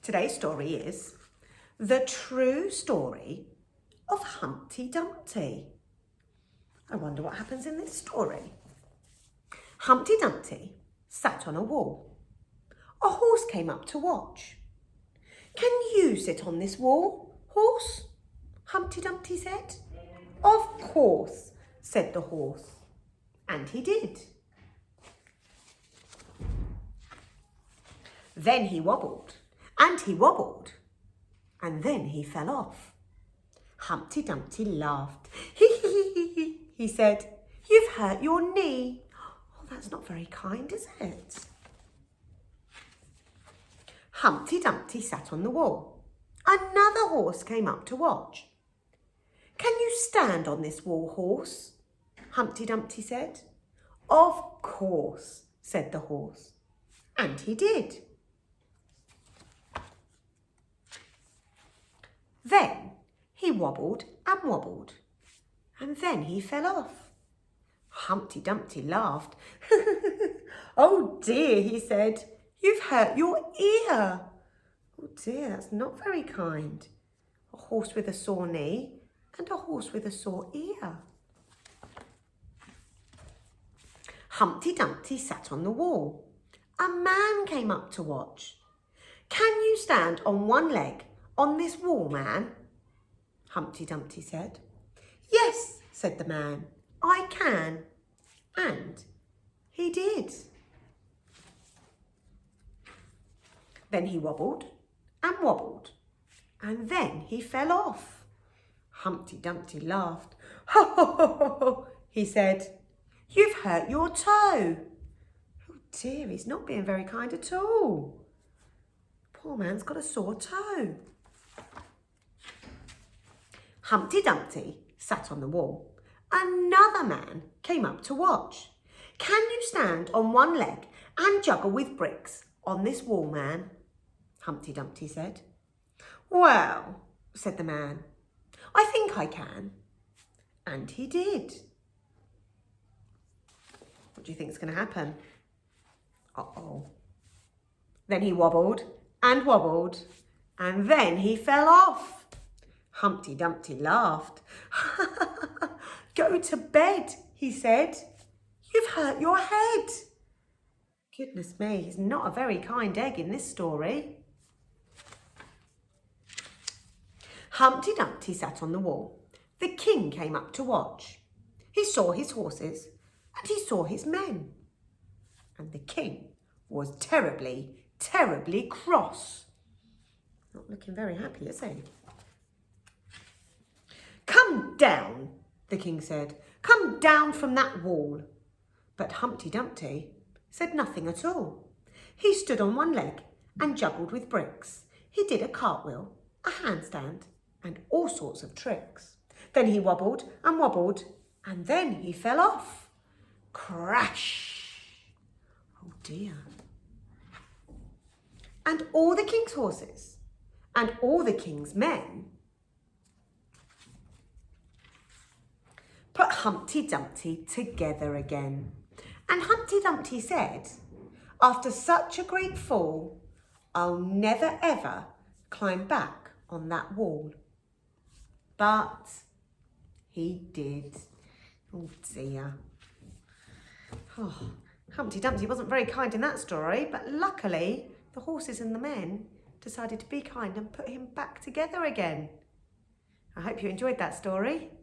Today's story is the true story of Humpty Dumpty. I wonder what happens in this story. Humpty Dumpty sat on a wall. A horse came up to watch. "Can you sit on this wall, horse?" Humpty Dumpty said. "Of course," said the horse. And he did. Then he wobbled, and he wobbled, and then he fell off. Humpty Dumpty laughed. He said, "You've hurt your knee." Oh, that's not very kind, is it? Humpty Dumpty sat on the wall. Another horse came up to watch. "Can you stand on this wall, horse?" Humpty Dumpty said. "Of course," said the horse. And he did. Then he wobbled and wobbled, and then he fell off. Humpty Dumpty laughed. "Oh dear," he said, "you've hurt your ear." Oh dear, that's not very kind. A horse with a sore knee and a horse with a sore ear. Humpty Dumpty sat on the wall. A man came up to watch. "Can you stand on one leg on this wall, man?" Humpty Dumpty said. "Yes," said the man, "I can." And he did. Then he wobbled and wobbled, and then he fell off. Humpty Dumpty laughed. "Ho, ho, ho, ho, ho," he said. "You've hurt your toe." Oh dear, he's not being very kind at all. Poor man's got a sore toe. Humpty Dumpty sat on the wall. Another man came up to watch. "Can you stand on one leg and juggle with bricks on this wall, man?" Humpty Dumpty said. "Well," said the man, "I think I can." And he did. What do you think is going to happen? Uh-oh. Then he wobbled and wobbled, and then he fell off. Humpty Dumpty laughed. "Go to bed," he said. "You've hurt your head." Goodness me, he's not a very kind egg in this story. Humpty Dumpty sat on the wall. The king came up to watch. He saw his horses and he saw his men. And the king was terribly, terribly cross. Not looking very happy, is he? "Come down," the king said. "Come down from that wall." But Humpty Dumpty said nothing at all. He stood on one leg and juggled with bricks. He did a cartwheel, a handstand, and all sorts of tricks. Then he wobbled and wobbled, and then he fell off. Crash! Oh dear. And all the king's horses and all the king's men put Humpty Dumpty together again. And Humpty Dumpty said, "After such a great fall, I'll never ever climb back on that wall." But he did. Oh dear. Oh, Humpty Dumpty wasn't very kind in that story, but luckily the horses and the men decided to be kind and put him back together again. I hope you enjoyed that story.